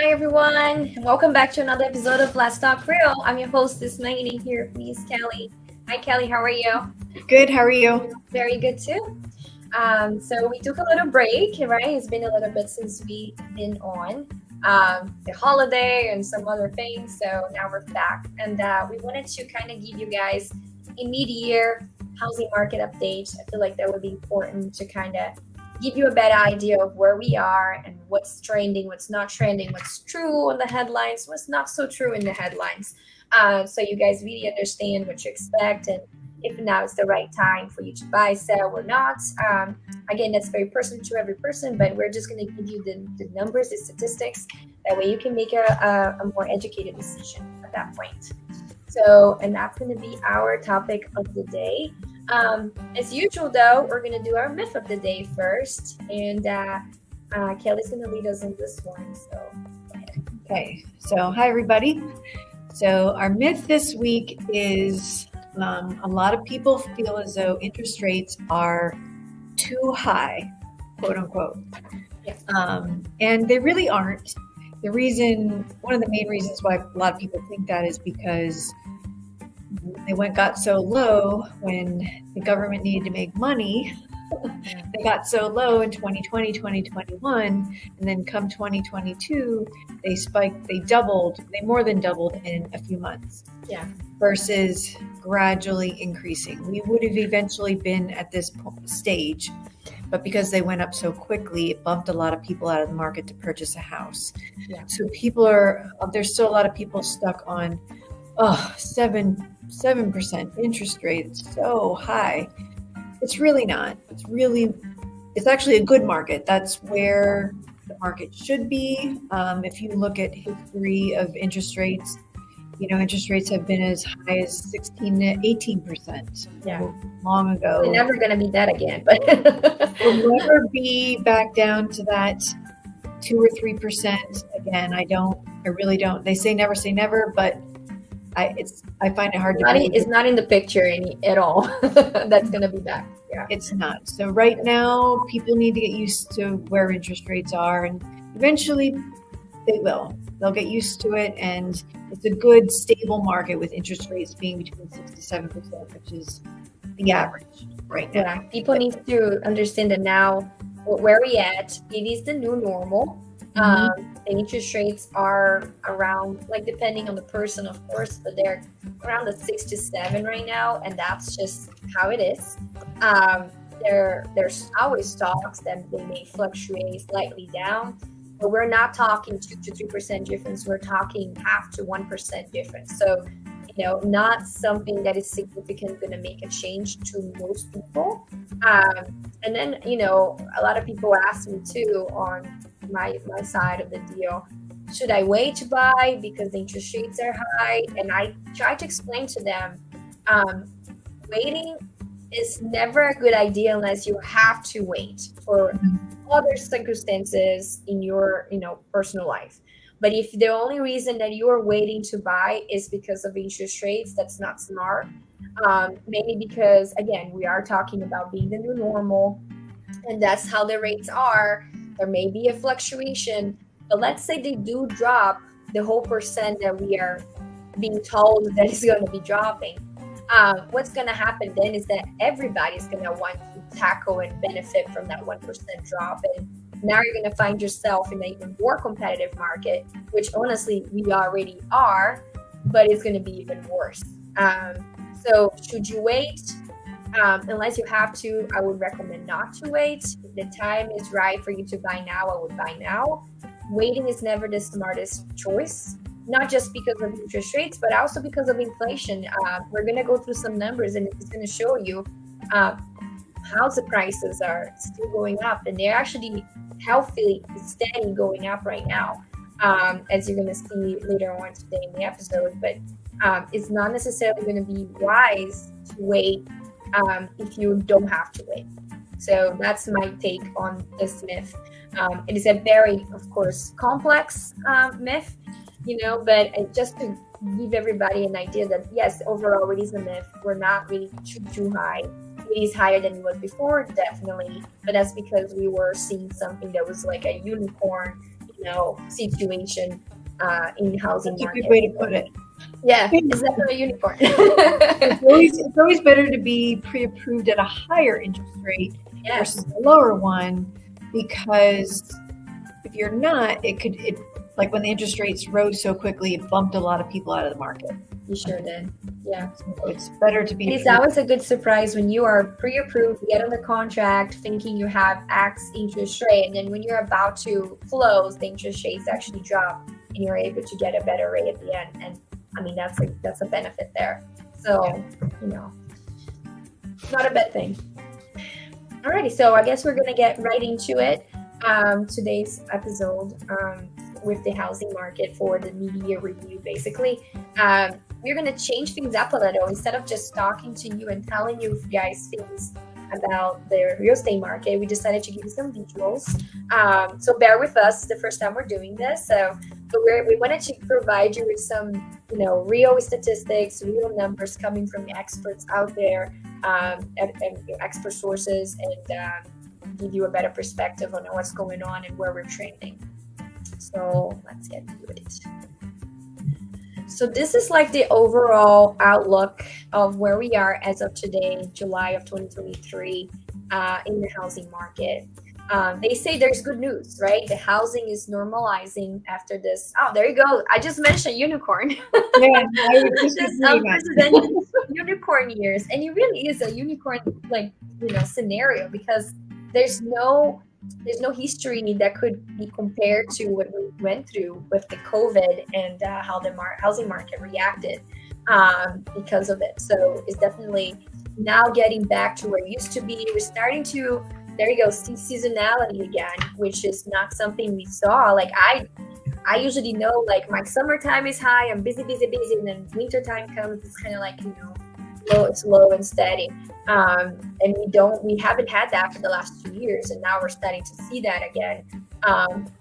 Hi everyone, and welcome back to another episode of Let's Talk Real. I'm your host this night, and here with me is Kelly. Hi Kelly, how are you? Good, how are you? Very good too. So we took a little break, right? It's been a little bit since we've been on the holiday and some other things. So now we're back, and we wanted to kind of give you guys a mid-year housing market update. I feel like that would be important to kind of give you a better idea of where we are and what's trending, what's not trending, what's true on the headlines, what's not so true in the headlines. So you guys really understand what you expect and if now is the right time for you to buy, sell, or not. Again, that's very personal to every person, but we're just going to give you the numbers, the statistics. That way you can make a more educated decision at that point. So, and that's going to be our topic of the day. As usual, though, we're going to do our myth of the day first. And Kelly's going to lead us in this one. So, go ahead. Okay, so hi everybody. So our myth this week is a lot of people feel as though interest rates are too high, quote unquote. Yeah. And they really aren't. One of the main reasons why a lot of people think that is because they got so low when the government needed to make money. They got so low in 2020, 2021, and then come 2022, they spiked, they more than doubled in a few months. Yeah. Versus gradually increasing. We would have eventually been at this stage, but because they went up so quickly, it bumped a lot of people out of the market to purchase a house. Yeah. So there's still a lot of people stuck on 7% interest rate. It's so high. It's really not. It's actually a good market. That's where the market should be. If you look at history of interest rates, interest rates have been as high as 16 to 18%. Yeah. Long ago. We're never going to be that again, but we'll never be back down to that 2 or 3% again. I really don't. They say never, but I find it hard to believe. It's not in the picture at all. That's going to be back. Yeah. It's not. So right now, people need to get used to where interest rates are, and eventually they will. They'll get used to it, and it's a good, stable market with interest rates being between 6 to 7%, which is the average right now. Yeah. People need to understand that now where we at, it is the new normal. The interest rates are around, depending on the person, of course, but they're around the 6 to 7 right now, and that's just how it is. There's always stocks that they may fluctuate slightly down, but we're not talking 2 to 3% difference. We're talking half to 1% difference. So, not something that is significant going to make a change to most people. And then, a lot of people ask me too on my side of the deal, should I wait to buy because the interest rates are high? And I try to explain to them, waiting is never a good idea unless you have to wait for other circumstances in your personal life. But if the only reason that you are waiting to buy is because of interest rates, that's not smart. Mainly because, again, we are talking about being the new normal, and that's how the rates are. There may be a fluctuation, but let's say they do drop the whole percent that we are being told that is going to be dropping. What's going to happen then is that everybody's going to want to tackle and benefit from that 1% drop. And now you're going to find yourself in an even more competitive market, which honestly we already are, but it's going to be even worse. So should you wait? Unless you have to, I would recommend not to wait. If the time is right for you to buy now, I would buy now. Waiting is never the smartest choice, not just because of interest rates, but also because of inflation. We're going to go through some numbers, and it's going to show you house prices are still going up, and they're actually healthily steady going up right now, as you're going to see later on today in the episode. But it's not necessarily going to be wise to wait if you don't have to wait. So that's my take on this myth. It is a very, of course, complex myth, but just to give everybody an idea that, yes, overall it is a myth. We're not really too high. It is higher than it was before, definitely, but that's because we were seeing something that was like a unicorn, situation in housing That's a market. good way to put it. Yeah, it's definitely a unicorn. It's always better to be pre-approved at a higher interest rate Yes, versus a lower one, because if you're not, it like when the interest rates rose so quickly, it bumped a lot of people out of the market. you sure did. Yeah. So it's better to be. It's always a good surprise when you are pre-approved, you get on the contract thinking you have X interest rate, and then when you're about to close, the interest rates actually drop, and you're able to get a better rate at the end. And I mean, that's a benefit there. So, not a bad thing. Alrighty, so I guess we're gonna get right into it. Today's episode with the housing market for the mid-year review, basically. We're going to change things up a little. Instead of just talking to you and telling you guys things about the real estate market, we decided to give you some visuals. So bear with us. It's the first time we're doing this. But we wanted to provide you with some, real statistics, real numbers coming from experts out there, and expert sources, and give you a better perspective on what's going on and where we're trending. So let's get to it. So this is like the overall outlook of where we are as of today, July of 2023, in the housing market. They say there's good news, right? The housing is normalizing after this. Oh, there you go. I just mentioned unicorn. Yeah, I would just This agree with unprecedented unicorn years. And it really is a unicorn scenario, because there's no history that could be compared to what we went through with the COVID and how the housing market reacted because of it. So it's definitely now getting back to where it used to be. We're starting to, there you go, see seasonality again, which is not something we saw. Like I usually know, like, my summertime is high, I'm busy, and then winter time comes, it's kind of like, it's low and steady. And we haven't had that for the last 2 years, and now we're starting to see that again.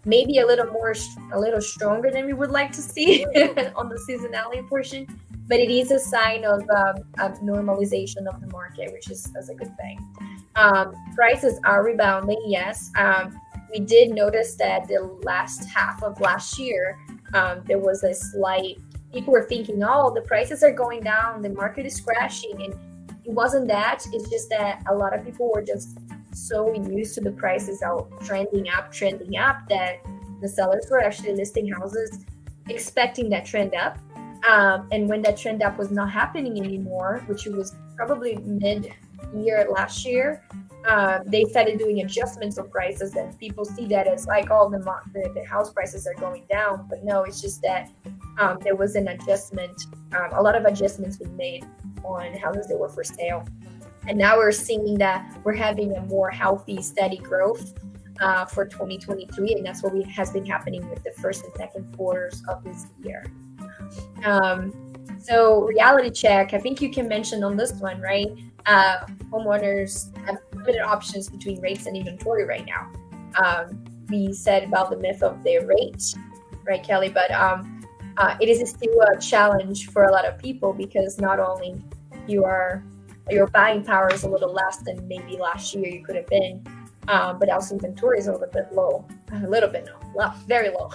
Maybe a little stronger than we would like to see on the seasonality portion, but it is a sign of normalization of the market, which is a good thing. Prices are rebounding, yes. We did notice that the last half of last year, there was a slight, people were thinking, oh, the prices are going down, the market is crashing, and it wasn't that. It's just that a lot of people were just so used to the prices out trending up, that the sellers were actually listing houses expecting that trend up. And when that trend up was not happening anymore, which it was probably mid-year last year, they started doing adjustments of prices, and people see that as like, oh, the house prices are going down. But no, it's just that there was an adjustment, a lot of adjustments were made on houses that were for sale. And now we're seeing that we're having a more healthy, steady growth for 2023, and that's what has been happening with the first and second quarters of this year. So reality check, I think you can mention on this one, right? Homeowners have limited options between rates and inventory right now. We said about the myth of their rate, right, Kelly? But it is still a challenge for a lot of people, because not only your buying power is a little less than maybe last year you could have been, but also inventory is a little bit low, very low.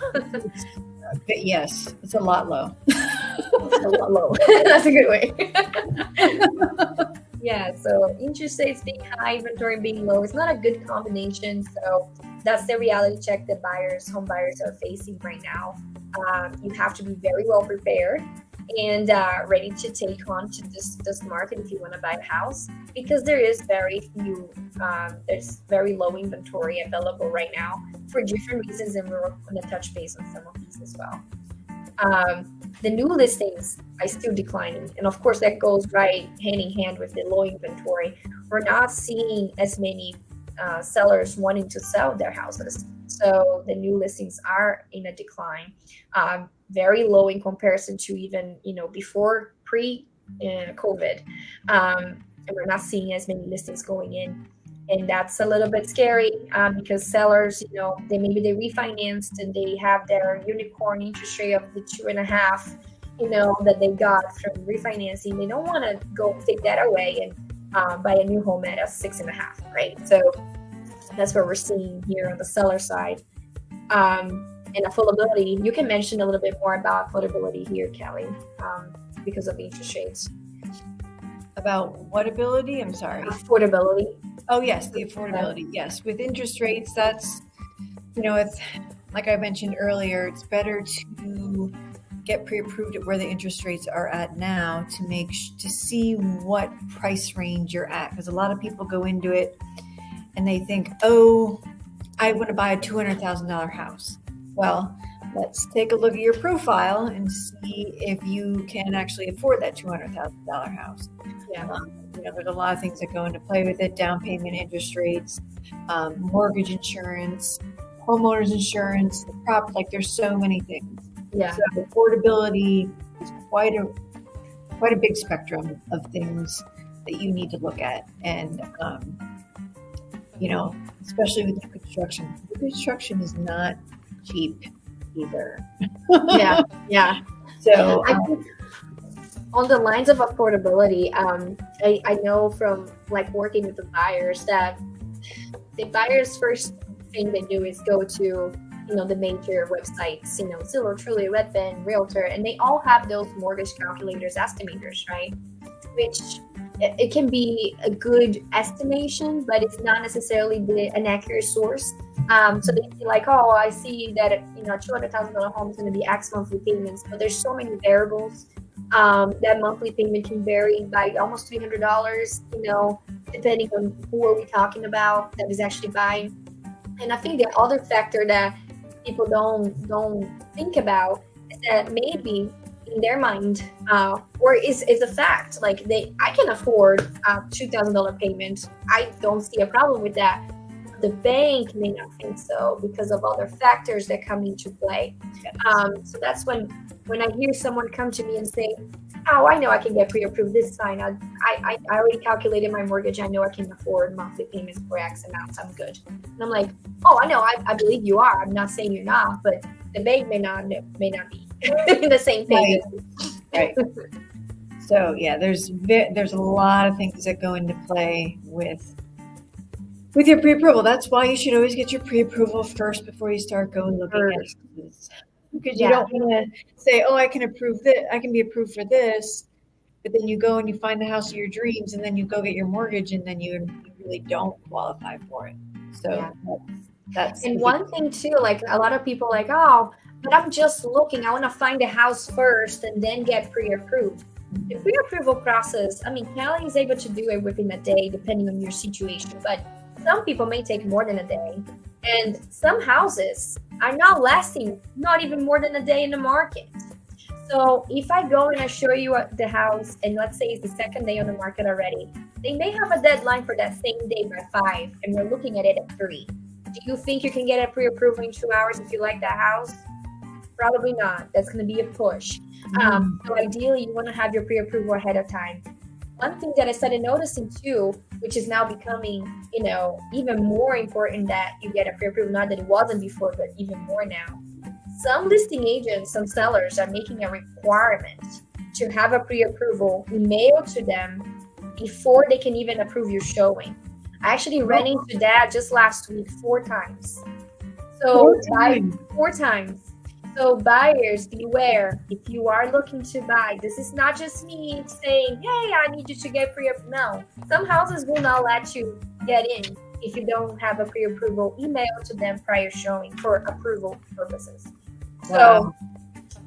But yes, it's a lot low. It's a lot low. That's a good way. Yeah, so interest rates being high, inventory being low, it's not a good combination. So that's the reality check that home buyers are facing right now. You have to be very well prepared and ready to take on to this market if you want to buy a house, because there is there's very low inventory available right now for different reasons, and we're going to touch base on some of these as well. The new listings are still declining, and of course that goes right hand in hand with the low inventory. We're not seeing as many sellers wanting to sell their houses, so the new listings are in a decline, very low in comparison to even before pre-COVID, and we're not seeing as many listings going in. And that's a little bit scary because sellers, they refinanced and they have their unicorn interest rate of the 2.5, that they got from refinancing. They don't want to go take that away and buy a new home at a 6.5, right? So that's what we're seeing here on the seller side. and affordability. You can mention a little bit more about affordability here, Kelly, because of interest rates. About what ability? I'm sorry. Affordability. Oh, yes, the affordability. Yes, with interest rates, that's, it's like I mentioned earlier, it's better to get pre-approved at where the interest rates are at now to see what price range you're at. Because a lot of people go into it and they think, oh, I want to buy a $200,000 house. Well, let's take a look at your profile and see if you can actually afford that $200,000 house. Yeah. There's a lot of things that go into play with it: down payment, interest rates, mortgage insurance, homeowners insurance, the prop. Like, there's so many things. Yeah. So affordability is quite a big spectrum of things that you need to look at, and especially with new construction. New construction is not cheap either. Yeah. So I think on the lines of affordability, I know from like working with the buyers that the buyers' first thing they do is go to the major websites, Zillow, Truly, Redfin, Realtor, and they all have those mortgage calculators, estimators, right? Which it can be a good estimation, but it's not necessarily an accurate source. So they see like, oh, I see that a $200,000 home is going to be X monthly payments, but there's so many variables. That monthly payment can vary by almost $300, depending on who are we talking about that is actually buying. And I think the other factor that people don't think about is that maybe in their mind, or is a fact, like I can afford a $2,000 payment. I don't see a problem with that. The bank may not think so because of other factors that come into play. So that's when I hear someone come to me and say, oh, I know I can get pre-approved, this is fine. I already calculated my mortgage. I know I can afford monthly payments for X amount. I'm good. And I'm like, oh, I know. I believe you are. I'm not saying you're not, but the bank may not be in the same page. Right. So yeah, there's a lot of things that go into play with your pre-approval. That's why you should always get your pre-approval first before you start going looking at houses. Because you don't want to say, oh, I can be approved for this, but then you go and you find the house of your dreams, and then you go get your mortgage, and then you really don't qualify for it. So that's and one thing too, like a lot of people like, oh, but I'm just looking. I want to find a house first and then get pre-approved. The pre-approval process, Kelly is able to do it within a day, depending on your situation, but some people may take more than a day. And some houses are not lasting not even more than a day in the market. So if I go and I show you the house, and let's say it's the second day on the market already, they may have a deadline for that same day by 5, and we're looking at it at 3. Do you think you can get a pre-approval in 2 hours if you like that house? Probably not. That's going to be a push. So ideally, you want to have your pre-approval ahead of time. One thing that I started noticing too, which is now becoming, even more important, that you get a pre-approval, not that it wasn't before, but even more now. Some listing agents, some sellers are making a requirement to have a pre-approval emailed to them before they can even approve your showing. I actually ran into that just last week 4 times. So 4 times. So buyers, beware. If you are looking to buy, this is not just me saying, hey, I need you to get pre-approval. No, some houses will not let you get in if you don't have a pre-approval email to them prior showing for approval purposes. So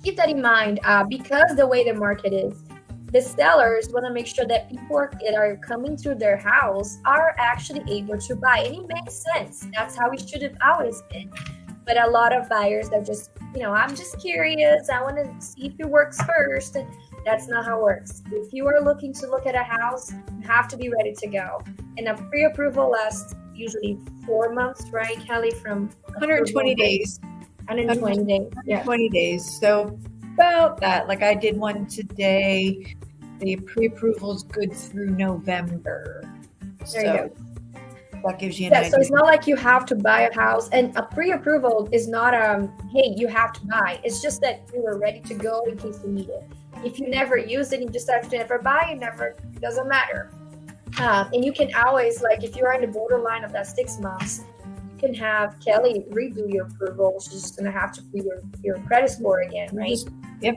keep that in mind, because the way the market is, the sellers want to make sure that people that are coming through their house are actually able to buy. And it makes sense. That's how it should have always been. But a lot of buyers are just, I'm just curious. I want to see if it works first. That's not how it works. If you are looking to look at a house, you have to be ready to go. And a pre-approval lasts usually 4 months, right, Kelly? From 120 days. 120 days. 120 days. So about that. Like, I did one today. The pre-approval is good through November. There you go. That gives you an idea. So it's not like you have to buy a house, and a pre-approval is not hey, you have to buy. It's just that you are ready to go in case you need it. If you never use it, you just have to never buy it, it doesn't matter. And you can always, like, if you are in the borderline of that 6 months, you can have Kelly redo your approval. She's just gonna have to put your credit score again, right?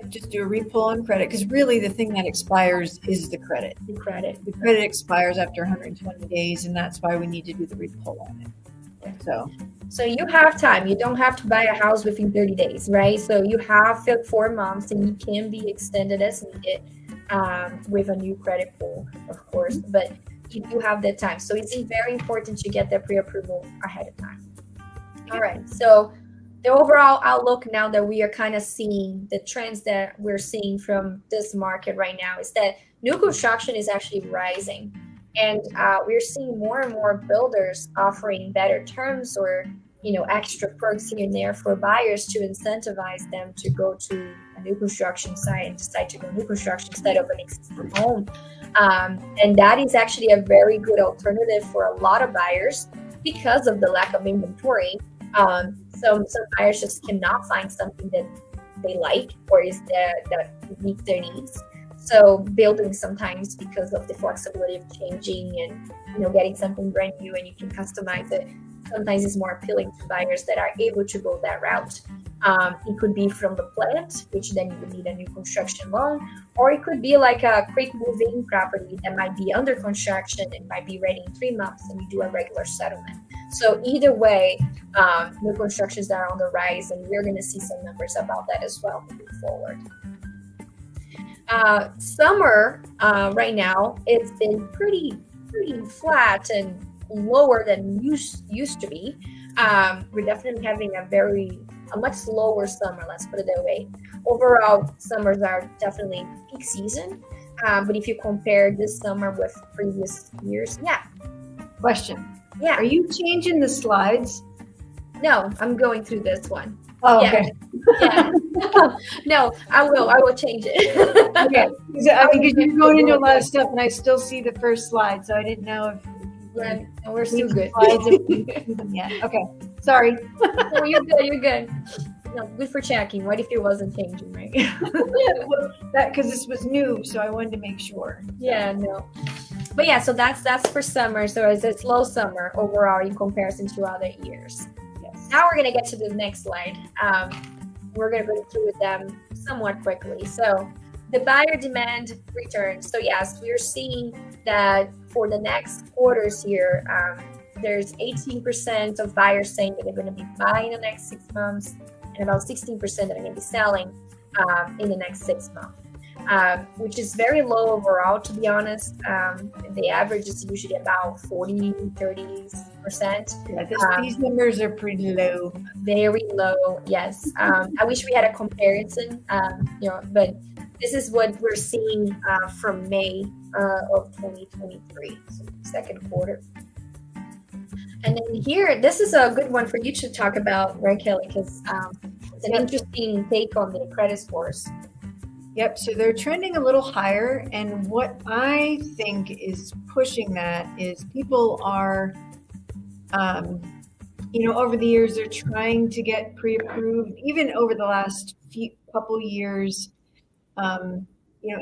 Just do a repull on credit, because really the thing that expires is the credit. The credit. The credit expires after 120 days, and that's why we need to do the repull on it. So you have time. You don't have to buy a house within 30 days, right? So you have 4 months, and you can be extended as needed with a new credit pull, of course. But you do have the time. So it's very important to get that pre-approval ahead of time. All right. So the overall outlook now that we are kind of seeing the trends that we're seeing from this market right now is that new construction is actually rising. And we're seeing more and more builders offering better terms or, extra perks here and there for buyers to incentivize them to go to a new construction site and decide to go new construction instead of an existing home. And that is actually a very good alternative for a lot of buyers because of the lack of inventory. Some buyers just cannot find something that they like or that meets their needs. So building sometimes, because of the flexibility of changing and getting something brand new and you can customize it, sometimes is more appealing to buyers that are able to go that route. It could be from the plant, which then you would need a new construction loan, or it could be like a quick moving property that might be under construction and might be ready in 3 months, and you do a regular settlement. So either way, new constructions are on the rise, and we're going to see some numbers about that as well moving forward. Summer right now, it's been pretty flat and lower than used to be. We're definitely having a much slower summer, let's put it that way. Overall, summers are definitely peak season, but if you compare this summer with previous years, Question. Yeah. Are you changing the slides? No, I'm going through this one. Oh, Yeah. okay. Yeah. No, I will change it. Okay. Because you're going into a lot of stuff, and I still see the first slide, so I didn't know if And we're still good. Yeah. Okay. Sorry. No, you're good. You're good. No, good for checking. What if it wasn't changing, right? Because this was new, so I wanted to make sure. Yeah, no. But yeah, so that's for summer. So it's a slow summer overall in comparison to other years. Yes. Now we're gonna get to the next slide. We're gonna go through them somewhat quickly. So the buyer demand returns. So yes, we're seeing that for the next quarters here, there's 18% of buyers saying that they're going to be buying in the next 6 months, and about 16% that are going to be selling in the next 6 months, which is very low overall, to be honest. The average is usually about 40-30%. Yeah, these numbers are pretty low. Very low, yes. I wish we had a comparison, but this is what we're seeing from May of 2023, so second quarter. And then here, this is a good one for you to talk about, right, Kelly? Because it's an interesting take on the credit scores. Yep, so they're trending a little higher, and what I think is pushing that is people are, over the years, they're trying to get pre-approved. Even over the last couple years,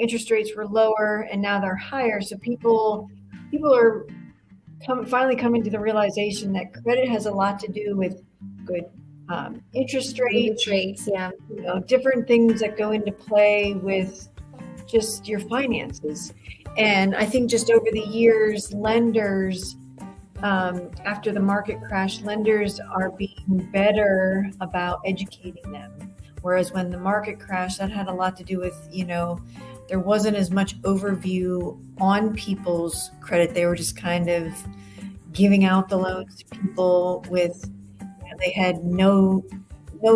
interest rates were lower, and now they're higher. So people are finally coming to the realization that credit has a lot to do with good interest rates, yeah. Different things that go into play with just your finances. And I think just over the years, lenders, after the market crash, lenders are being better about educating them. Whereas when the market crashed, that had a lot to do with, there wasn't as much overview on people's credit. They were just kind of giving out the loans to people with, they had no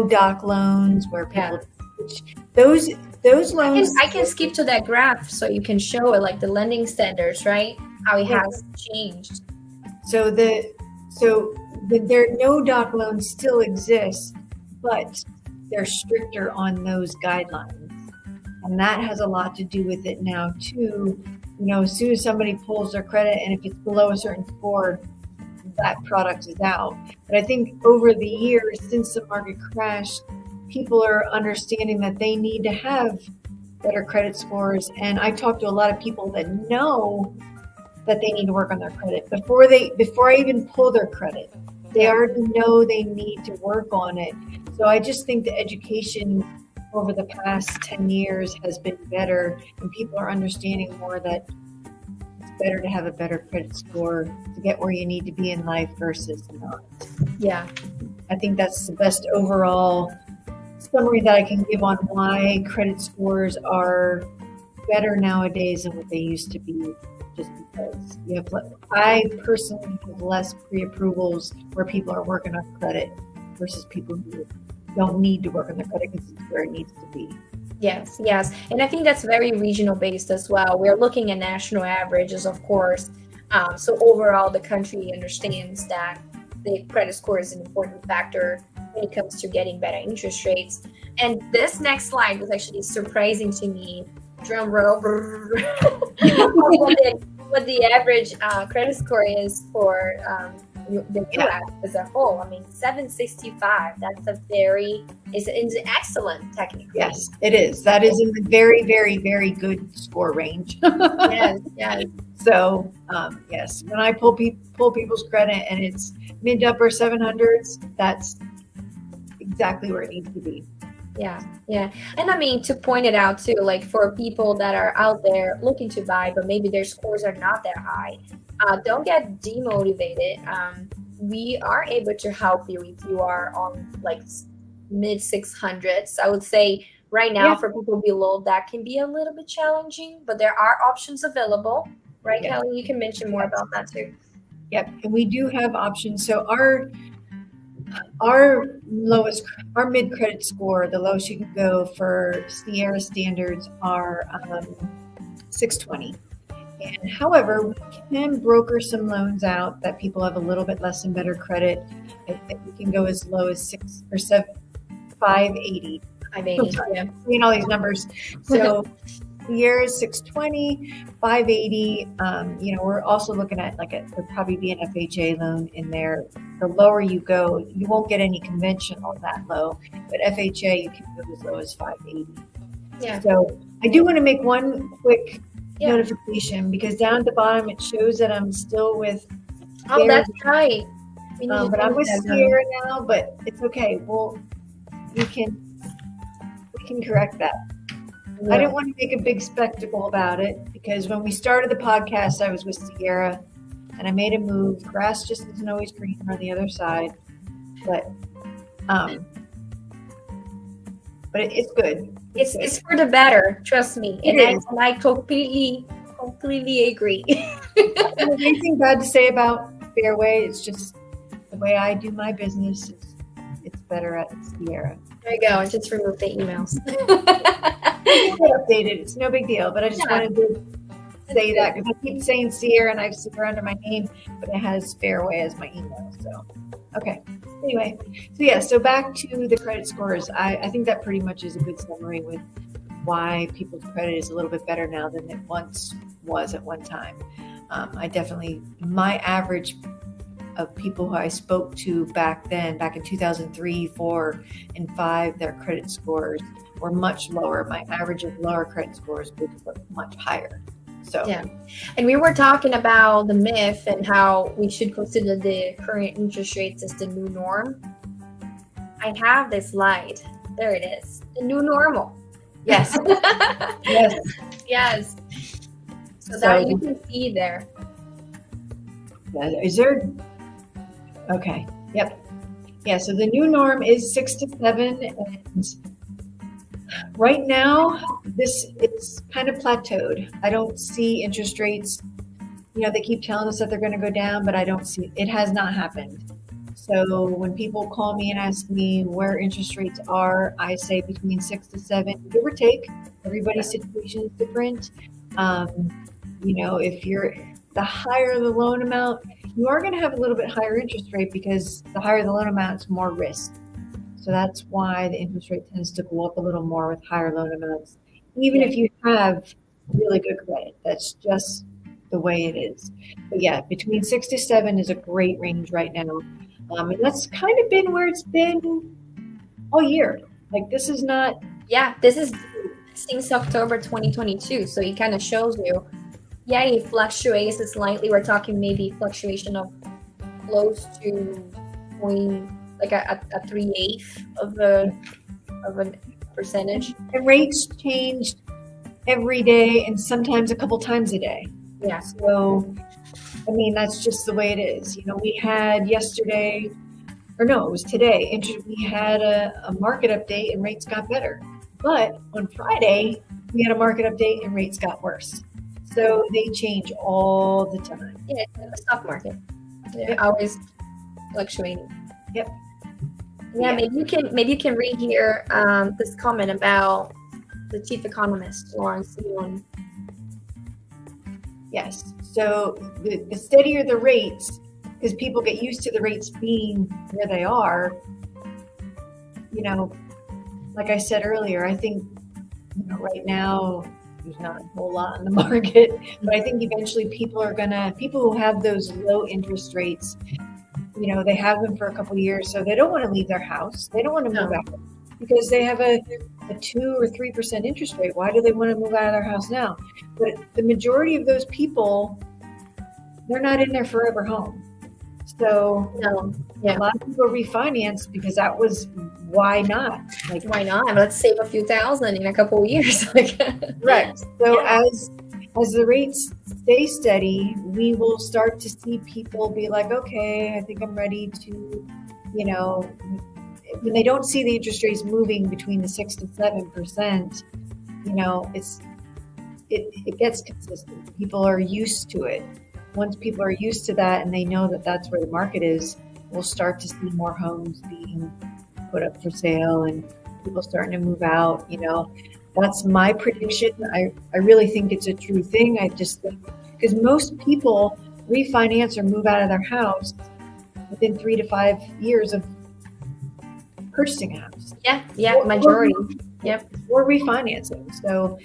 doc loans where people, those loans. I can skip to that graph so you can show it, like the lending standards, right? How it has changed. So their no doc loans still exist, but they're stricter on those guidelines. And that has a lot to do with it now too. As soon as somebody pulls their credit, and if it's below a certain score, that product is out. But I think over the years, since the market crashed, people are understanding that they need to have better credit scores. And I talk to a lot of people that know that they need to work on their credit before I even pull their credit. They already know they need to work on it. So I just think the education over the past 10 years has been better, and people are understanding more that it's better to have a better credit score to get where you need to be in life versus not. Yeah. I think that's the best overall summary that I can give on why credit scores are better nowadays than what they used to be, just because you have, I personally have less pre-approvals where people are working on credit versus people who don't need to work on their credit because it's where it needs to be. Yes. And I think that's very regional based as well. We're looking at national averages, of course. So overall, the country understands that the credit score is an important factor when it comes to getting better interest rates. And this next slide was actually surprising to me. Drum roll. what the average credit score is for the U.S. as a whole. I mean, 765. That's it's an excellent technically. Yes, it is. That is in the very, very, very good score range. Yes. So, yes, when I pull people's credit and it's mid to upper 700s, that's exactly where it needs to be. Yeah. And I mean, to point it out too, like for people that are out there looking to buy, but maybe their scores are not that high, don't get demotivated. We are able to help you if you are on like mid 600s. I would say right now for people below that can be a little bit challenging, but there are options available. Right, Kelly? You can mention more about that too. Yep, and we do have options. So our mid credit score, the lowest you can go for Sierra standards are 620. And however, we can broker some loans out that people have a little bit less and better credit. We can go as low as 580. 580. Yeah. Seeing all these numbers. So Sierra is 620, 580. We're also looking at there'd probably be an FHA loan in there. The lower you go, you won't get any conventional that low, but FHA you can go as low as 580. Yeah. So I do want to make one quick notification because down at the bottom it shows that I'm still with. Oh, that's right. But I'm with Sierra now, but it's okay. We can correct that. Yeah. I didn't want to make a big spectacle about it because when we started the podcast, I was with Sierra and I made a move. Grass just isn't always greener on the other side, but it's good. It's for the better, trust me. And I completely agree. There's anything bad to say about Fairway. It's just the way I do my business. It's better at Sierra. There you go. And just remove the emails. Updated. It's no big deal, but I just wanted to say that because I keep saying Sierra and I have Sierra under my name, but it has Fairway as my email. So, okay. Anyway, so back to the credit scores. I think that pretty much is a good summary with why people's credit is a little bit better now than it once was at one time. My average of people who I spoke to back in 2003, 4, and 5, their credit scores were much lower. My average of lower credit scores was much higher. So and we were talking about the myth and how we should consider the current interest rates as the new norm. I have this slide. There it is. The new normal. Yes. Yes. So that you can see there. Is there? Okay. Yep. Yeah. So the new norm is 6 to 7, and right now it's kind of plateaued. I don't see interest rates. They keep telling us that they're going to go down, but I don't see it. Has not happened. So when people call me and ask me where interest rates are, I say between 6 to 7, give or take. Everybody's situation is different. If you're the higher the loan amount, you are going to have a little bit higher interest rate because the higher the loan amount, it's more risk. So that's why the interest rate tends to go up a little more with higher loan amounts, even if you have really good credit. That's just the way it is. But between 6 to 7 is a great range right now. And that's kind of been where it's been all year. Like this is not. Yeah, this is since October 2022. So it kind of shows you. Yeah, it fluctuates slightly. We're talking maybe fluctuation of close to point, like a 3/8 of a percentage. And rates changed every day and sometimes a couple times a day. Yeah. So, I mean, that's just the way it is. We had yesterday, or no, it was today, we had a market update and rates got better. But on Friday, we had a market update and rates got worse. So they change all the time. Yeah, it's like the stock market. Yeah, always fluctuating. Yep. Yeah, maybe you can read here this comment about the chief economist, Lawrence Yun. Yes. So the steadier the rates, because people get used to the rates being where they are, like I said earlier, I think right now there's not a whole lot in the market, but I think eventually people who have those low interest rates, they have them for a couple of years, so they don't want to leave their house. They don't want to move out because they have a 2 or 3% interest rate. Why do they want to move out of their house now? But the majority of those people, they're not in their forever home. So a lot of people refinance because that was, why not? Like, why not? Let's save a few thousand in a couple of years. Correct. So as the rates stay steady, we will start to see people be like, okay, I think I'm ready to, when they don't see the interest rates moving between the 6 to 7%, it gets consistent. People are used to it. Once people are used to that and they know that that's where the market is, we'll start to see more homes being put up for sale and people starting to move out. That's my prediction. I really think it's a true thing. I just think because most people refinance or move out of their house within 3 to 5 years of purchasing a house. Yeah, majority. Yep. Or refinancing. So,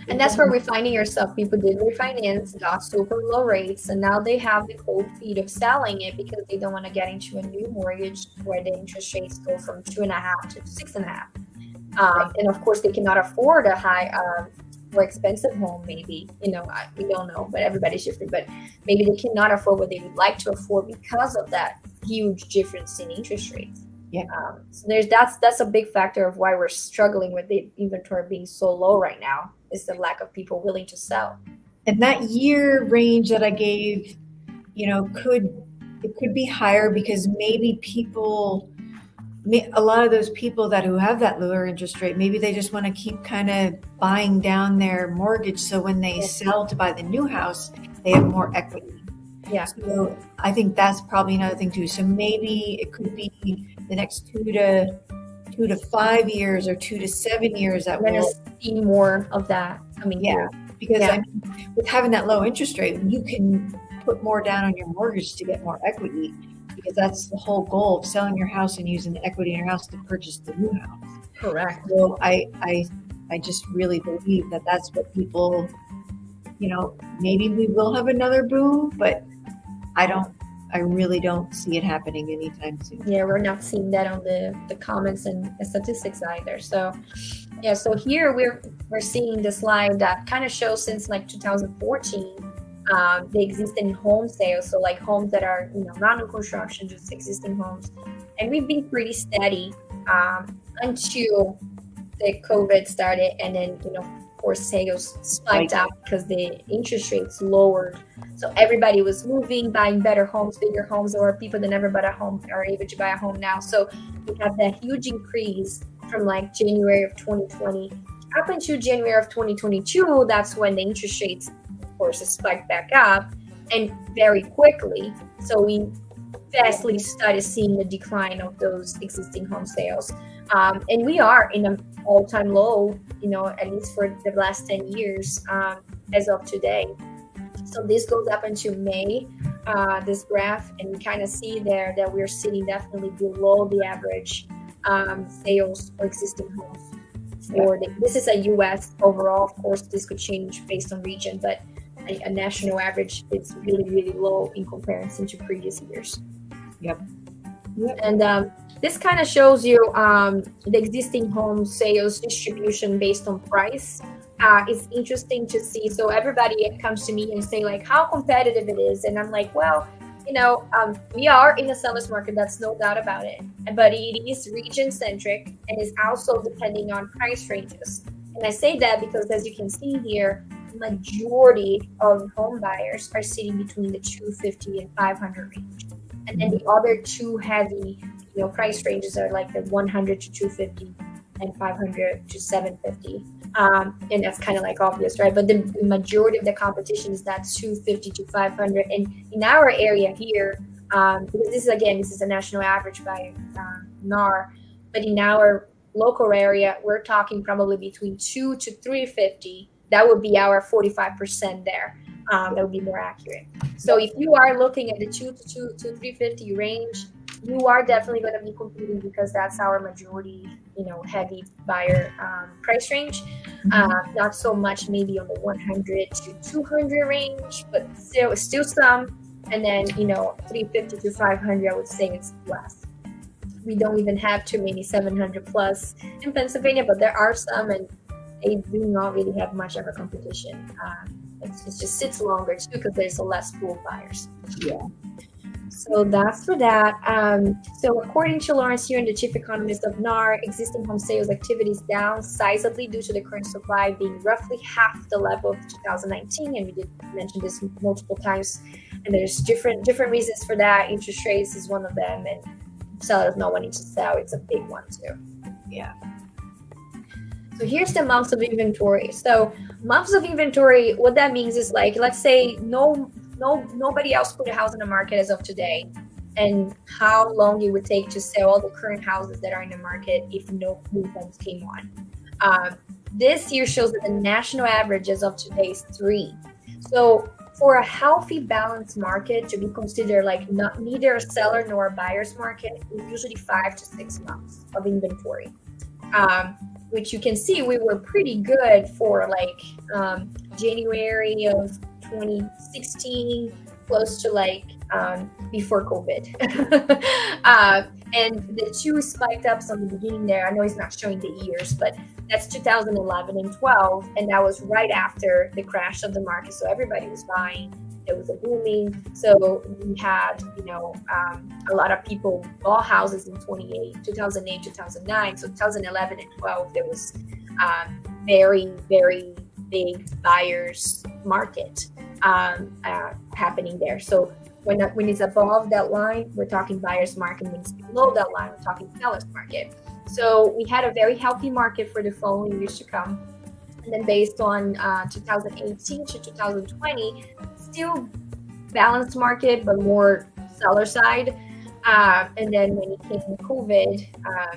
and that's where we're finding yourself. People did refinance, got super low rates, and now they have the cold feet of selling it because they don't want to get into a new mortgage where the interest rates go from 2.5 to 6.5. And of course, they cannot afford a more expensive home. Maybe we don't know, but everybody's different. But maybe they cannot afford what they would like to afford because of that huge difference in interest rates. Yeah. So that's a big factor of why we're struggling with the inventory being so low right now, is the lack of people willing to sell. And that year range that I gave, could be higher because maybe a lot of those people who have that lower interest rate, maybe they just want to keep kind of buying down their mortgage. So when they sell to buy the new house, they have more equity. Yeah. So I think that's probably another thing too. So maybe it could be the next 2 to 5 years or 2 to 7 years that we're going to see more of that. Because with having that low interest rate, you can put more down on your mortgage to get more equity, because that's the whole goal of selling your house and using the equity in your house to purchase the new house. Correct. So I just really believe that that's what people, maybe we will have another boom, but I really don't see it happening anytime soon. Yeah, we're not seeing that on the comments and statistics either. So here we're seeing the slide that kind of shows since 2014 the existing home sales. So homes that are not new construction, just existing homes, and we've been pretty steady until the COVID started, and then of course sales spiked up because the interest rates lowered. So everybody was moving, buying better homes, bigger homes, or people that never bought a home are able to buy a home now. So we have that huge increase from January of 2020 up until January of 2022. That's when the interest rates, of course, spiked back up and very quickly. So we vastly started seeing the decline of those existing home sales. And we are in an all-time low, at least for the last 10 years as of today. So this goes up until May, this graph, and we kind of see there that we're sitting definitely below the average sales for existing homes. This is a U.S. overall. Of course, this could change based on region, but a national average, it's really, really low in comparison to previous years. Yep. And this kind of shows you the existing home sales distribution based on price. It's interesting to see. So everybody comes to me and say how competitive it is, and I'm like, well, we are in a seller's market, that's no doubt about it. But it is region centric and is also depending on price ranges. And I say that because, as you can see here, the majority of home buyers are sitting between the 250 and 500 range. And then the other two heavy, price ranges are like the 100 to 250 and 500 to 750. And that's kind of like obvious, right? But the majority of the competition is that 250 to 500. And in our area here, because this is a national average by NAR, but in our local area, we're talking probably between 2 to 350. That would be our 45% there. That would be more accurate. So if you are looking at the 2 to 350 range, you are definitely going to be competing because that's our majority, heavy buyer price range. Not so much maybe on the 100 to 200 range, but still some. And then 350 to 500, I would say it's less. We don't even have too many 700 plus in Pennsylvania, but there are some, and they do not really have much of a competition. It just sits longer too because there's a less pool of buyers. Yeah. So that's for that. So according to Lawrence Yun, the chief economist of NAR, existing home sales activity is down sizably due to the current supply being roughly half the level of 2019. And we did mention this multiple times. And there's different reasons for that. Interest rates is one of them, and sellers not wanting to sell. It's a big one too. Yeah. So here's the months of inventory. So months of inventory, what that means is, like, let's say nobody else put a house on the market as of today, and how long it would take to sell all the current houses that are in the market if no new homes came on. This year shows that the national average as of today is 3. So for a healthy, balanced market to be considered like neither a seller nor a buyer's market, is usually 5 to 6 months of inventory. Which you can see we were pretty good for January of 2016, close to before COVID. And the 2 spiked up from the beginning there. I know it's not showing the years, but that's 2011 and 12, and that was right after the crash of the market. So everybody was buying. It was a booming. So we had, a lot of people bought houses in 2008, 2009. So 2011 and 12, there was very, very big buyers market happening there. So when it's above that line, we're talking buyers market. When it's below that line, we're talking sellers market. So we had a very healthy market for the following years to come. And then based on 2018 to 2020, still balanced market, but more seller side. And then when it came COVID,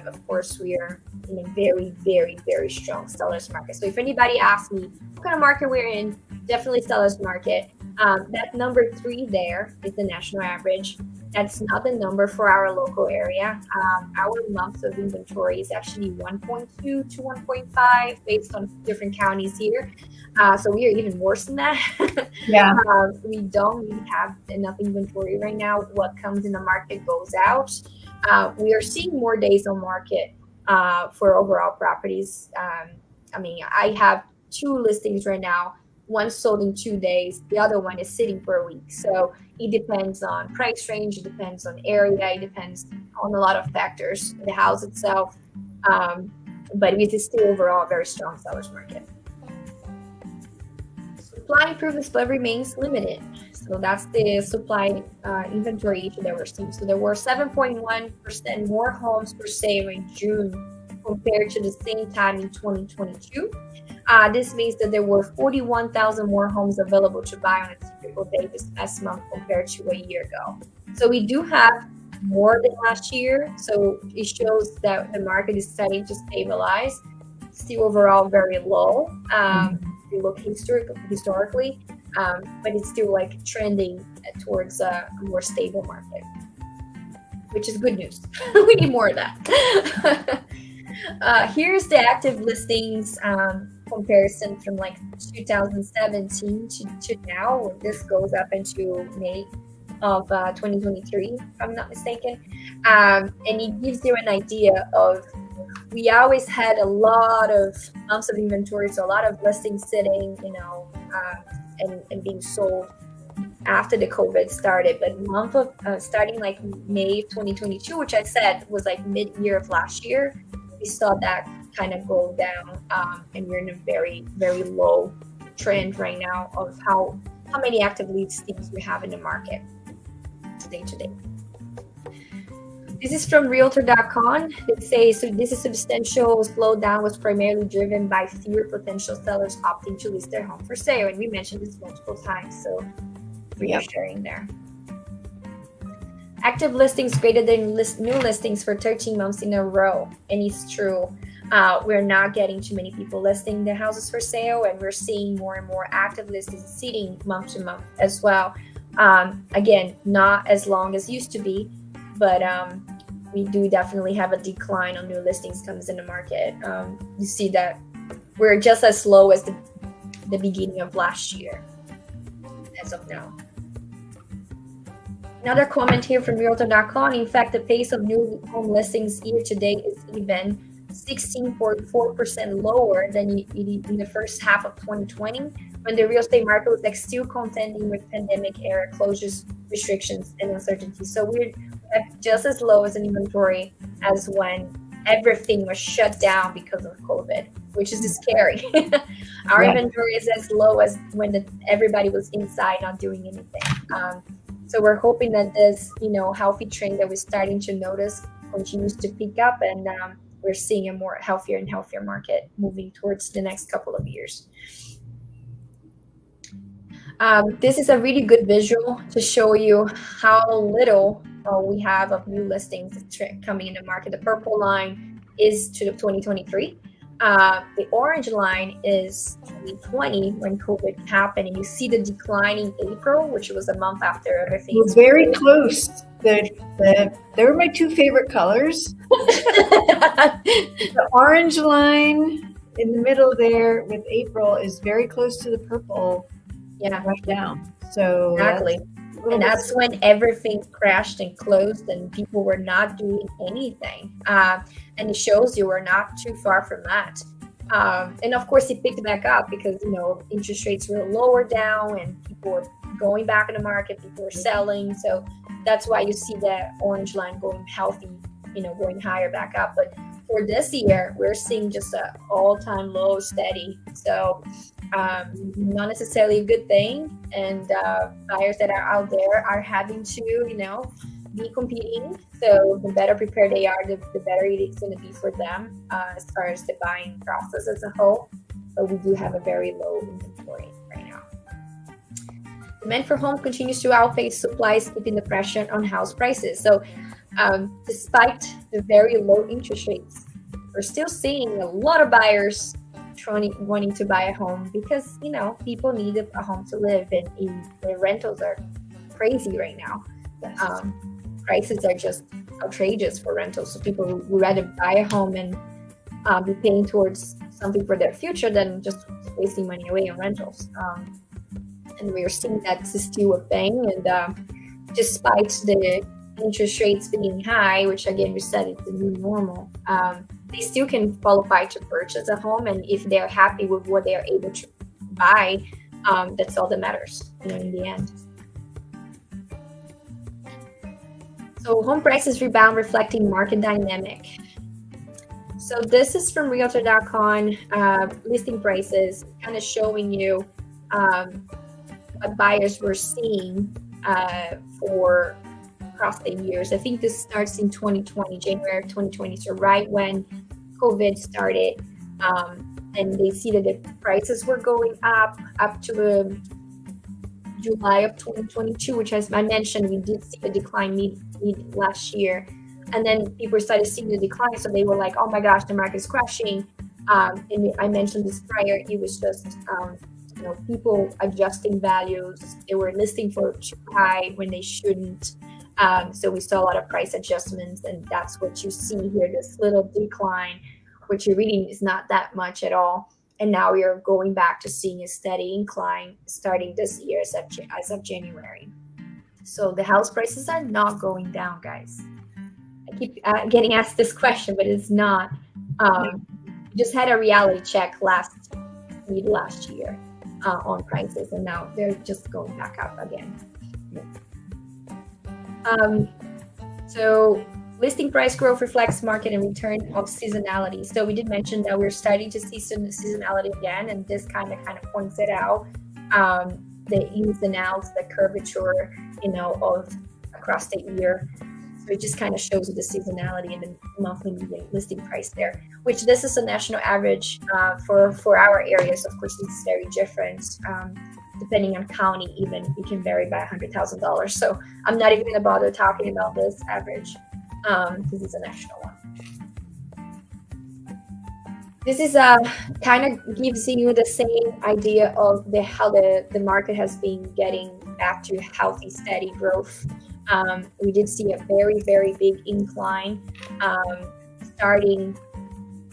of course, we are in a very, very, very strong sellers market. So if anybody asks me what kind of market we're in, definitely sellers market. That number 3 there is the national average. That's not the number for our local area. Our months of inventory is actually 1.2 to 1.5 based on different counties here. So we are even worse than that. Yeah. We don't really have enough inventory right now. What comes in the market goes out. We are seeing more days on market for overall properties. I have 2 listings right now. One sold in 2 days. The other one is sitting for a week. So it depends on price range. It depends on area. It depends on a lot of factors. The house itself. But it is still overall a very strong seller's market. Supply improvements, but remains limited. So that's the supply inventory issue that we're seeing. So there were 7.1% more homes for sale in June compared to the same time in 2022. This means that there were 41,000 more homes available to buy on a typical day this past month compared to a year ago. So we do have more than last year. So it shows that the market is starting to stabilize. Still overall very low. If you look historically, but it's still trending towards a more stable market, which is good news. We need more of that. Here's the active listings comparison from 2017 to now. This goes up into May of 2023, if I'm not mistaken. And it gives you an idea of, we always had a lot of months of inventory, so a lot of listings sitting, and being sold. after the COVID started, but month of starting like May 2022, which I said was like mid-year of last year, we saw that kind of go down, and we're in a very, very low trend right now of how many active listings we have in the market day to day. This is from Realtor.com. They say, so this is substantial slowdown was primarily driven by fewer potential sellers opting to list their home for sale. And we mentioned this multiple times, so reassuring there. Active listings greater than new listings for 13 months in a row. And it's true. We're not getting too many people listing their houses for sale, and we're seeing more and more active listings sitting month to month as well. Again, not as long as used to be, but we do definitely have a decline on new listings comes in the market. You see that we're just as slow as the beginning of last year as of now. Another comment here from Realtor.com. In fact, the pace of new home listings year to date is even 16.4% lower than in the first half of 2020, when the real estate market was like still contending with pandemic era closures, restrictions, and uncertainty. So we're just as low as an inventory as when everything was shut down because of COVID, which is scary. Our inventory is as low as when everybody was inside not doing anything. So we're hoping that this, healthy trend that we're starting to notice continues to pick up, and we're seeing a more healthier and healthier market moving towards the next couple of years. This is a really good visual to show you how little we have of new listings coming in the market. The purple line is to 2023. The orange line is 2020 when COVID happened, and you see the decline in April, which was a month after everything. We're very close. They're my two favorite colors. The orange line in the middle there with April is very close to the purple. Right down. So exactly. And that's when everything crashed and closed and people were not doing anything. And it shows you we're not too far from that. And of course, it picked back up because, interest rates were lower down and people were going back in the market, people were selling. So that's why you see that orange line going healthy, going higher back up. But for this year, we're seeing just an all-time low steady. So not necessarily a good thing, and buyers that are out there are having to be competing. So the better prepared they are, the better it is going to be for them as far as the buying process as a whole. But we do have a very low inventory right now. Demand for home continues to outpace supplies, keeping the pressure on house prices. So despite the very low interest rates, we're still seeing a lot of buyers wanting to buy a home because people need a home to live, and the rentals are crazy right now. Prices are just outrageous for rentals, so people would rather buy a home and be paying towards something for their future than just wasting money away on rentals. And we are seeing that's still a thing, and despite the interest rates being high, which again we said it's the new normal, they still can qualify to purchase a home, and if they're happy with what they are able to buy, that's all that matters in the end. So home prices rebound, reflecting market dynamic. So this is from Realtor.com, listing prices, kind of showing you what buyers were seeing for across the years. I think this starts in 2020, January of 2020, so right when COVID started, and they see that the prices were going up to July of 2022, which, as I mentioned, we did see a decline mid last year, and then people started seeing the decline, so they were like, oh my gosh, the market is crashing. And I mentioned this prior, it was just people adjusting values. They were listing for too high when they shouldn't. So we saw a lot of price adjustments, and that's what you see here, this little decline, which you're reading is not that much at all. And now we are going back to seeing a steady incline starting this year as of January. So the house prices are not going down, guys. I keep getting asked this question, but it's not. Just had a reality check last year. on prices, and now they're just going back up again. So listing price growth reflects market and return of seasonality. So we did mention that we're starting to see some seasonality again, and this kind of points it out. The ins and outs, the curvature, of across the year. So it just kind of shows you the seasonality and the monthly median listing price there, which this is a national average for our areas. Of course, it's very different. Depending on county, even it can vary by $100,000. So I'm not even going to bother talking about this average because it's a national one. This is kind of gives you the same idea of how the market has been getting back to healthy, steady growth. We did see a very, very big incline starting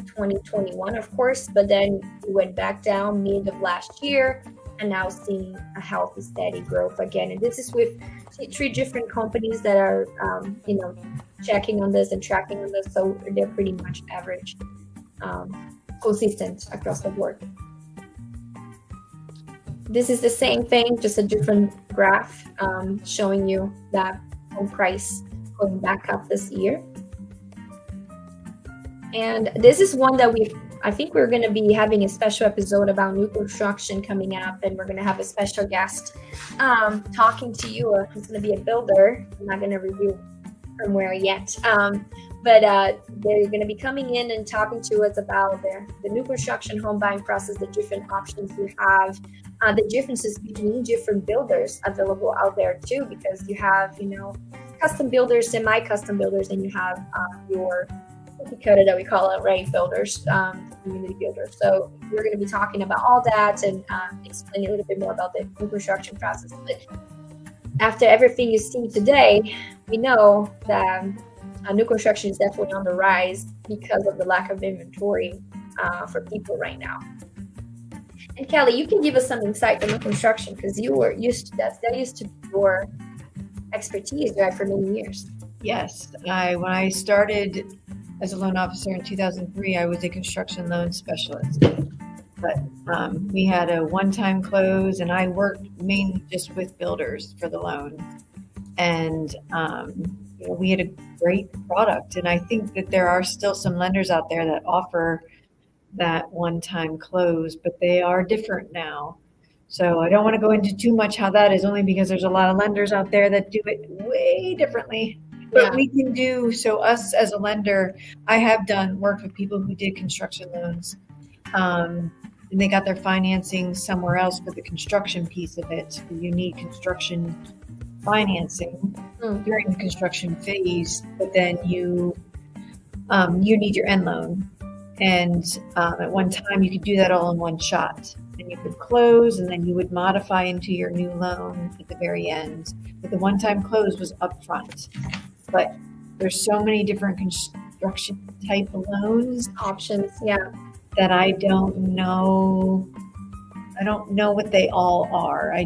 2021, of course, but then we went back down mid of last year, and now seeing a healthy, steady growth again. And this is with 3 different companies that are, checking on this and tracking on this, so they're pretty much average, consistent across the board. This is the same thing, just a different graph showing you that home price going back up this year. And this is one that I think we're going to be having a special episode about new construction coming up, and we're going to have a special guest talking to you. It's going to be a builder. I'm not going to review from where yet, but they're going to be coming in and talking to us about the new construction home buying process, the different options you have, the differences between different builders available out there too, because you have custom builders, semi-custom builders, and you have your cookie-cutter that we call it, right? Builders, community builders. So we're going to be talking about all that and explaining a little bit more about the new construction process. But after everything you see today, we know that new construction is definitely on the rise because of the lack of inventory for people right now. And Kelly, you can give us some insight on new construction because you were used to that. That used to be your expertise, right, for many years. Yes, when I started as a loan officer in 2003, I was a construction loan specialist. But we had a one-time close, and I worked mainly just with builders for the loan. And we had a great product. And I think that there are still some lenders out there that offer that one-time close, but they are different now. So I don't want to go into too much how that is, only because there's a lot of lenders out there that do it way differently. But we can do, so us as a lender, I have done work with people who did construction loans, and they got their financing somewhere else for the construction piece of it. You need construction financing during the construction phase, but then you need your end loan. And at one time, you could do that all in one shot. And you could close, and then you would modify into your new loan at the very end. But the one-time close was upfront. But there's so many different construction type of loans Options, that I don't know. I don't know what they all are. I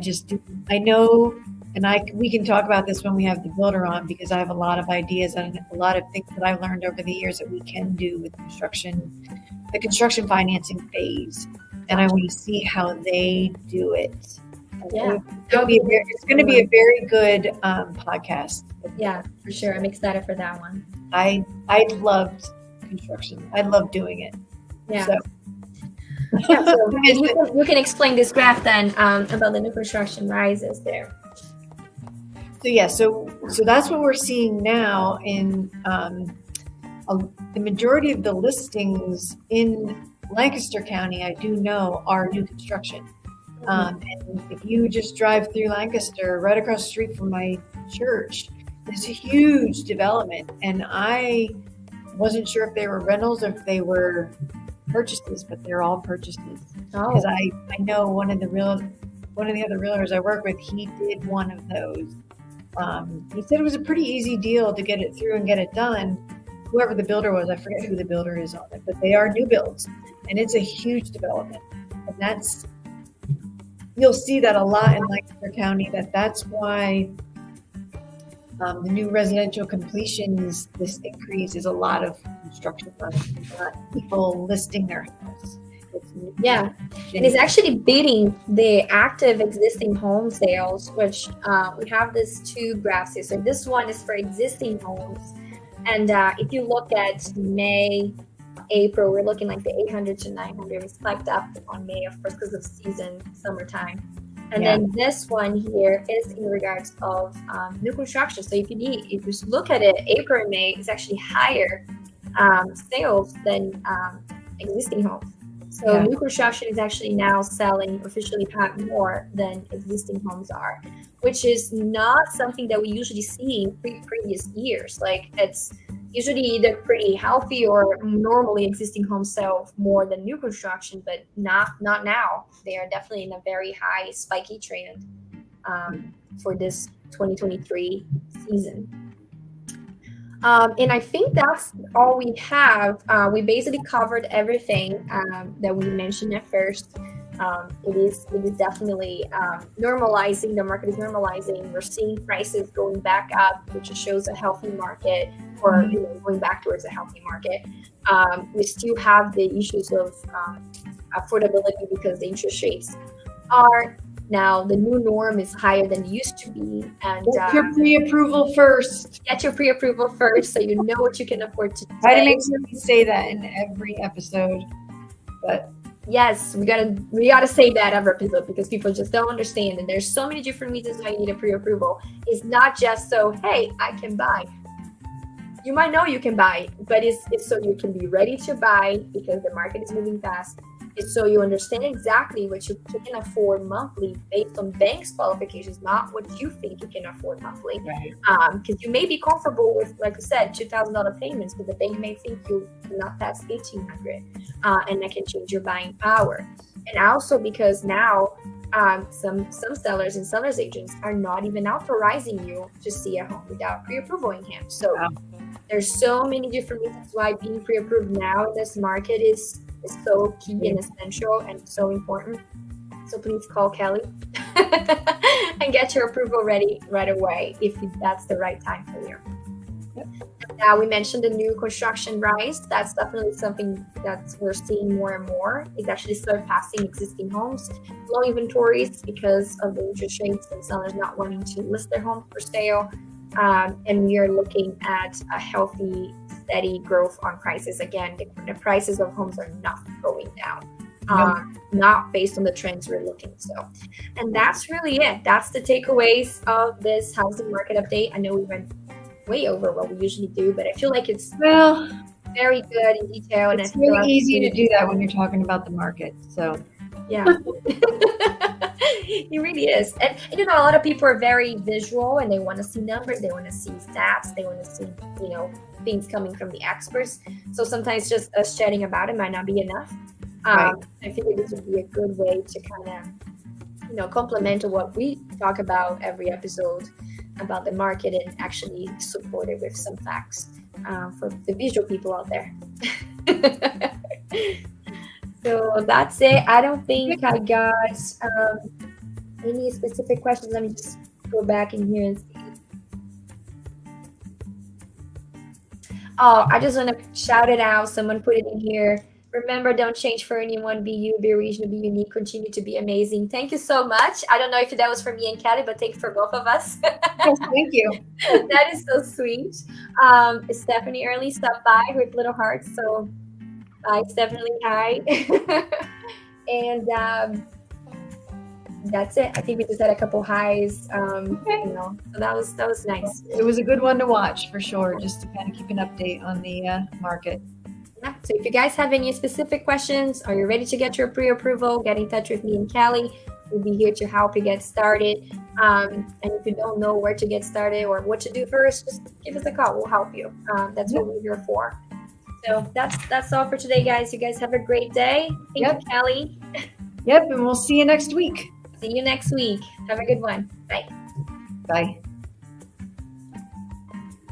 know, and we can talk about this when we have the builder on, because I have a lot of ideas and a lot of things that I've learned over the years that we can do with the construction financing phase. And I want to see how they do it. Yeah, it's going to be a very good podcast. Yeah, for sure. I'm excited for that one. I loved construction. I love doing it. Yeah. So you can explain this graph then about the new construction rises there. So that's what we're seeing now in the majority of the listings in Lancaster County, I do know, are new construction. And if you just drive through Lancaster, right across the street from my church, there's a huge development. And I wasn't sure if they were rentals or if they were purchases, but they're all purchases. Because I know one of the other realtors I work with, he did one of those. He said it was a pretty easy deal to get it through and get it done. Whoever the builder was, I forget who the builder is on it, but they are new builds, and it's a huge development. And you'll see that a lot in Lancaster County. That's why the new residential completions, this increase is a lot of construction, not people listing their house. It's Yeah, and it's actually beating the active existing home sales, which we have these two graphs here. So this one is for existing homes, and if you look at May, April, we're looking like the 800 to 900. We spiked up on May, of course, because of season, summertime. And then this one here is in regards of new construction. So if you look at it, April and May is actually higher sales than existing homes. So new construction is actually now selling officially more than existing homes are, which is not something that we usually see in previous years. Like it's usually either pretty healthy or normally existing homes sell more than new construction, but not now. They are definitely in a very high spiky trend for this 2023 season. And I think that's all we have. We basically covered everything that we mentioned at first. It is definitely normalizing. The market is normalizing. We're seeing prices going back up, which shows a healthy market, or going back towards a healthy market. We still have the issues of affordability because the interest rates are now the new norm is higher than it used to be. And get your pre-approval first. Get your pre-approval first, so you know what you can afford to Try to make sure we say that in every episode. But yes, we gotta say that every episode because people just don't understand. And there's so many different reasons why you need a pre-approval. It's not just so, hey, I can buy. You might know you can buy, but it's so you can be ready to buy because the market is moving fast. It's so you understand exactly what you can afford monthly based on bank's qualifications, not what you think you can afford monthly. Right. Because you may be comfortable with, like I said, $2,000 payments, but the bank may think you cannot pass $1,800, and that can change your buying power. And also because now some sellers and sellers agents are not even authorizing you to see a home without pre-approval in hand. So there's so many different reasons why being pre-approved now in this market is so key and essential and so important. So please call Kelly and get your approval ready right away if that's the right time for you. Yep. Now we mentioned the new construction rise. That's definitely something that we're seeing more and more. It's actually surpassing existing homes, low inventories because of the interest rates and sellers not wanting to list their home for sale. And we are looking at a healthy, steady growth on prices. Again, the prices of homes are not going down, not based on the trends we're looking. So, and that's really it. That's the takeaways of this housing market update. I know we went way over what we usually do, but I feel like it's very good in detail. And it's really easy to do that when you're talking about the market. So, yeah. It really is. And a lot of people are very visual and they want to see numbers, they want to see stats, they want to see, things coming from the experts. So sometimes just us chatting about it might not be enough. I think this would be a good way to kind of, complement what we talk about every episode about the market and actually support it with some facts for the visual people out there. So that's it. I don't think I got any specific questions. Let me just go back in here and see. Oh, I just want to shout it out. Someone put it in here. Remember, don't change for anyone. Be you, be original, be unique. Continue to be amazing. Thank you so much. I don't know if that was for me and Kelly, but thanks for both of us. Yes, thank you. That is so sweet. Stephanie Early stopped by with little hearts. So bye, Stephanie. Hi. And that's it. I think we just had a couple highs. So that was nice. It was a good one to watch for sure, just to kind of keep an update on the market. Yeah. So if you guys have any specific questions, or you're ready to get your pre-approval, get in touch with me and Kelly. We'll be here to help you get started. And if you don't know where to get started or what to do first, just give us a call. We'll help you. That's what we're here for. So that's all for today, guys. You guys have a great day. Thank you, Kelly. Yep, and we'll see you next week. See you next week. Have a good one. Bye. Bye.